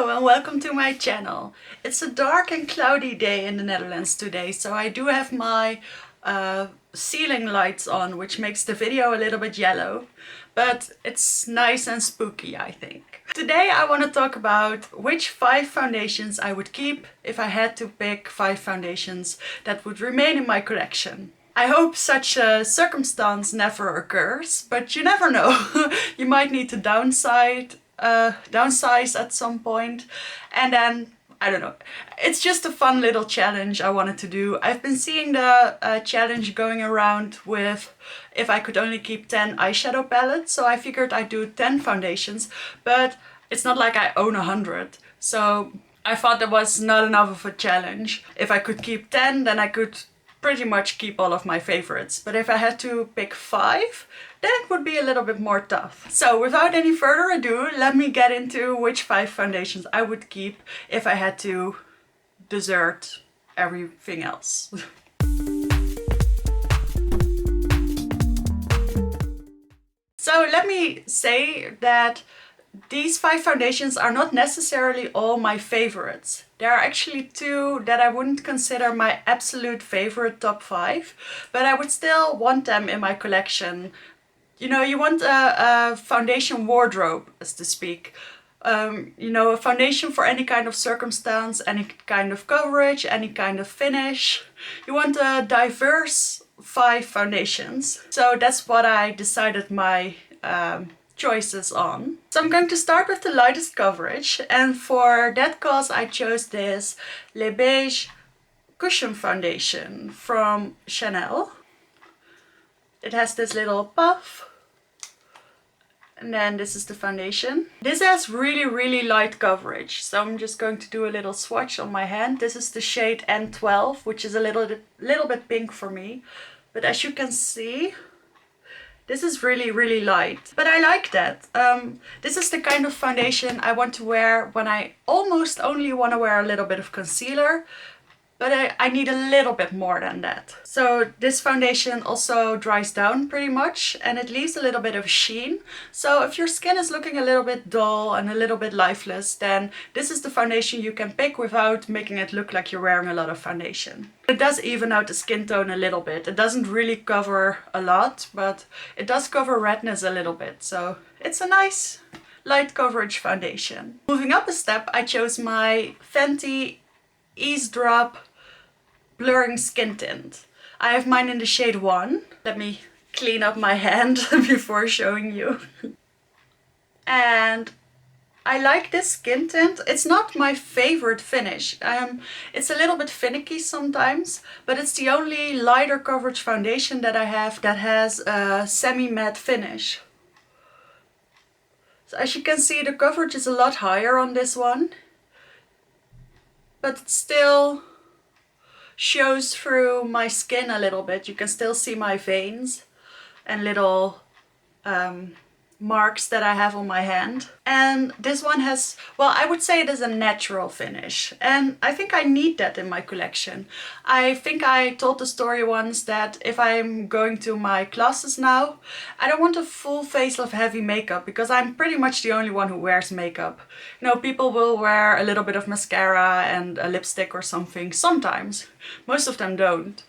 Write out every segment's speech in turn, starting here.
Hello and welcome to my channel. It's a dark and cloudy day in the Netherlands today, so I do have my ceiling lights on, which makes the video a little bit yellow, but it's nice and spooky, I think. Today I want to talk about which 5 foundations I would keep if I had to pick 5 foundations that would remain in my collection. I hope such a circumstance never occurs, but you never know. You might need to downsize at some point, and then I don't know. It's just a fun little challenge I wanted to do. I've been seeing the challenge going around with if I could only keep 10 eyeshadow palettes, so I figured I'd do 10 foundations, but it's not like I own 100, so I thought that was not enough of a challenge. If I could keep 10, then I could pretty much keep all of my favorites, but if I had to pick 5, then it would be a little bit more tough. So without any further ado, let me get into which 5 foundations I would keep if I had to desert everything else. So let me say that these 5 foundations are not necessarily all my favorites. There are actually 2 that I wouldn't consider my absolute favorite top 5, but I would still want them in my collection. You know, you want a foundation wardrobe, as to speak. You know, a foundation for any kind of circumstance, any kind of coverage, any kind of finish. You want a diverse 5 foundations. So that's what I decided my choices on. So I'm going to start with the lightest coverage, and for that cause I chose this Le Beige Cushion Foundation from Chanel. It has this little puff, and then this is the foundation. This has really light coverage, so I'm just going to do a little swatch on my hand. This is the shade N12, which is a little bit pink for me, but as you can see, this is really light, but I like that. This is the kind of foundation I want to wear when I almost only want to wear a little bit of concealer, but I need a little bit more than that. So this foundation also dries down pretty much, and it leaves a little bit of sheen. So if your skin is looking a little bit dull and a little bit lifeless, then this is the foundation you can pick without making it look like you're wearing a lot of foundation. It does even out the skin tone a little bit. It doesn't really cover a lot, but it does cover redness a little bit. So it's a nice light coverage foundation. Moving up a step, I chose my Fenty Ease Drop Blurring Skin Tint. I have mine in the shade 1. Let me clean up my hand before showing you. And I like this skin tint. It's not my favorite finish. It's a little bit finicky sometimes, but it's the only lighter coverage foundation that I have that has a semi-matte finish. So as you can see, the coverage is a lot higher on this one, but it still shows through my skin a little bit. You can still see my veins and little marks that I have on my hand. And this one has, well, I would say it is a natural finish, and I think I need that in my collection. I think I told the story once that if I'm going to my classes now, I don't want a full face of heavy makeup, because I'm pretty much the only one who wears makeup. You know, people will wear a little bit of mascara and a lipstick or something sometimes. Most of them don't.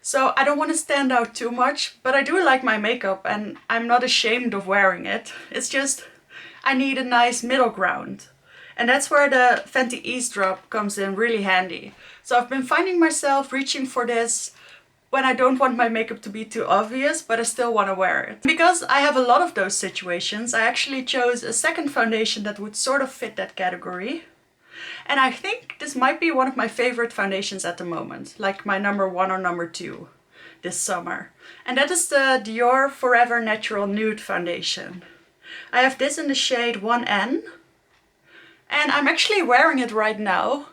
So I don't want to stand out too much, but I do like my makeup and I'm not ashamed of wearing it. It's just, I need a nice middle ground. And that's where the Fenty Ease Drop comes in really handy. So I've been finding myself reaching for this when I don't want my makeup to be too obvious, but I still want to wear it. Because I have a lot of those situations, I actually chose a second foundation that would sort of fit that category. And I think this might be one of my favorite foundations at the moment, like my number 1 or number 2 this summer. And that is the Dior Forever Natural Nude Foundation. I have this in the shade 1N, and I'm actually wearing it right now.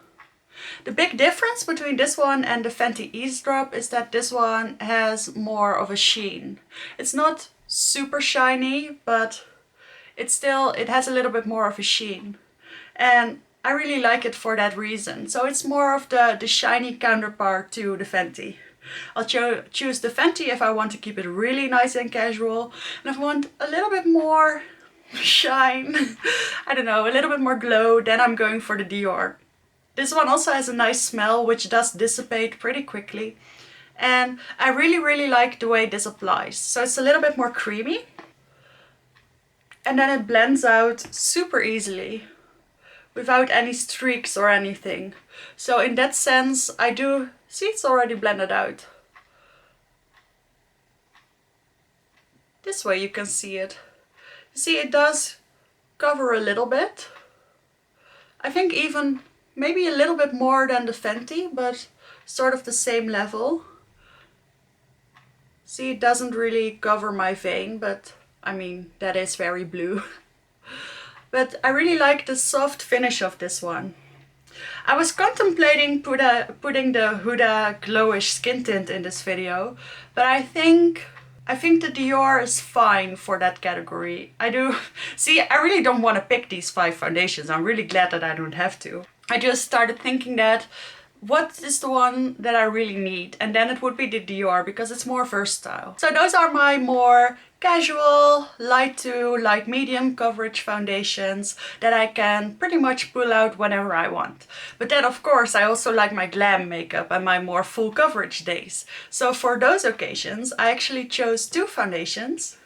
The big difference between this one and the Fenty Ease Drop is that this one has more of a sheen. It's not super shiny, but it has a little bit more of a sheen. And I really like it for that reason. So it's more of the shiny counterpart to the Fenty. I'll choose the Fenty if I want to keep it really nice and casual. And if I want a little bit more shine, I don't know, a little bit more glow, then I'm going for the Dior. This one also has a nice smell, which does dissipate pretty quickly. And I really like the way this applies. So it's a little bit more creamy. And then it blends out super easily without any streaks or anything. So in that sense, I do see it's already blended out. This way you can see it. You see, it does cover a little bit. I think even maybe a little bit more than the Fenty, but sort of the same level. See, it doesn't really cover my vein, but I mean, that is very blue. But I really like the soft finish of this one. I was contemplating putting the Huda Glowish Skin Tint in this video, but I think the Dior is fine for that category. I really don't want to pick these 5 foundations. I'm really glad that I don't have to. I just started thinking that what is the one that I really need, and then it would be the Dior because it's more versatile. So those are my more casual, light to light medium coverage foundations that I can pretty much pull out whenever I want. But then of course I also like my glam makeup and my more full coverage days. So for those occasions I actually chose 2 foundations.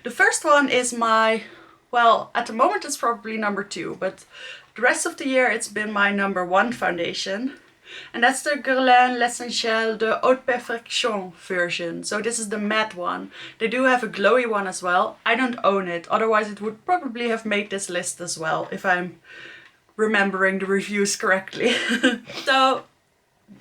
The first one is my, well, at the moment it's probably number 2, but the rest of the year it's been my number 1 foundation. And that's the Guerlain L'Essentiel de Haute Perfection version. So this is the matte one. They do have a glowy one as well. I don't own it, otherwise it would probably have made this list as well, if I'm remembering the reviews correctly. So,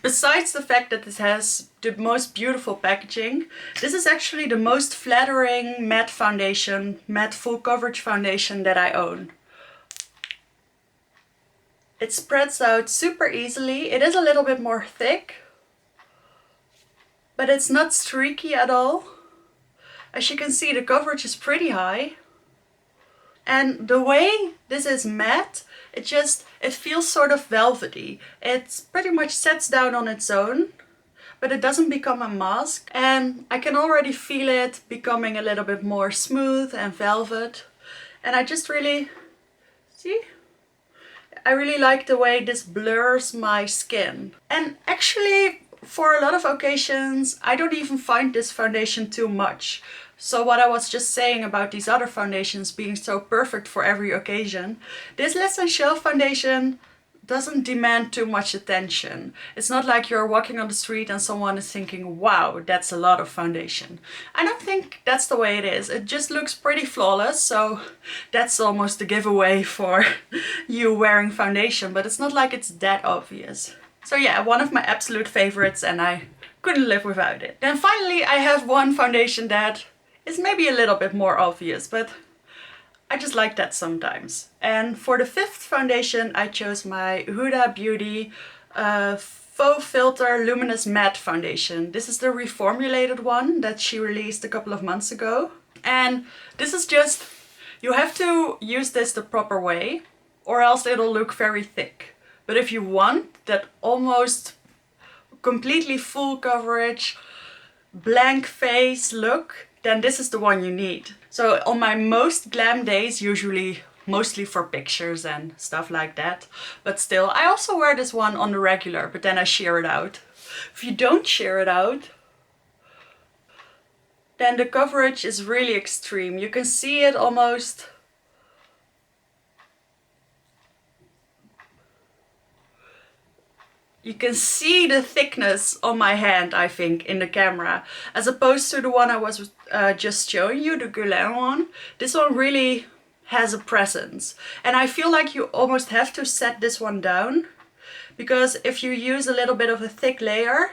besides the fact that this has the most beautiful packaging, this is actually the most flattering matte foundation, matte full coverage foundation that I own. It spreads out super easily. It is a little bit more thick, but it's not streaky at all. As you can see, the coverage is pretty high. And the way this is matte, it feels sort of velvety. It pretty much sets down on its own, but it doesn't become a mask. And I can already feel it becoming a little bit more smooth and velvet. And I just really, see? I really like the way this blurs my skin. And actually, for a lot of occasions, I don't even find this foundation too much. So what I was just saying about these other foundations being so perfect for every occasion, this L'Essentiel foundation doesn't demand too much attention. It's not like you're walking on the street and someone is thinking, wow, that's a lot of foundation. I don't think that's the way it is. It just looks pretty flawless, so that's almost a giveaway for you wearing foundation, but it's not like it's that obvious. So yeah, one of my absolute favorites, and I couldn't live without it. Then finally I have one foundation that is maybe a little bit more obvious, but I just like that sometimes. And for the 5th foundation I chose my Huda Beauty Faux Filter Luminous Matte Foundation. This is the reformulated one that she released a couple of months ago. And this is just, you have to use this the proper way or else it'll look very thick. But if you want that almost completely full coverage, blank face look, then this is the one you need. So on my most glam days, usually mostly for pictures and stuff like that, but still, I also wear this one on the regular, but then I sheer it out. If you don't sheer it out, then the coverage is really extreme. You can see it almost. You can see the thickness on my hand, I think, in the camera, as opposed to the one I was just showing you, the Guerlain one. This one really has a presence. And I feel like you almost have to set this one down, because if you use a little bit of a thick layer,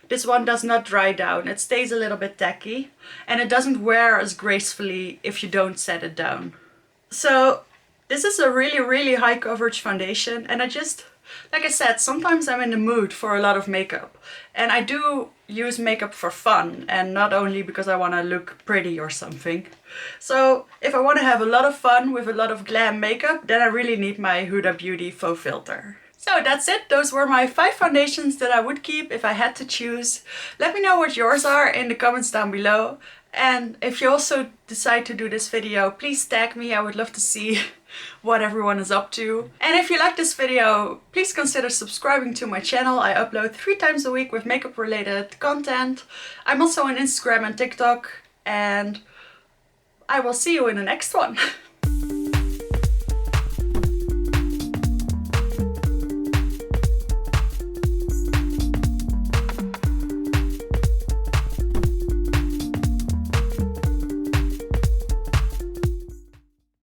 this one does not dry down. It stays a little bit tacky, and it doesn't wear as gracefully if you don't set it down. So this is a really high coverage foundation, and like I said, sometimes I'm in the mood for a lot of makeup. And I do use makeup for fun and not only because I want to look pretty or something. So if I want to have a lot of fun with a lot of glam makeup, then I really need my Huda Beauty Faux Filter. So that's it. Those were my 5 foundations that I would keep if I had to choose. Let me know what yours are in the comments down below. And if you also decide to do this video, please tag me. I would love to see what everyone is up to. And if you like this video, please consider subscribing to my channel. I upload 3 times a week with makeup related content. I'm also on Instagram and TikTok, and I will see you in the next one.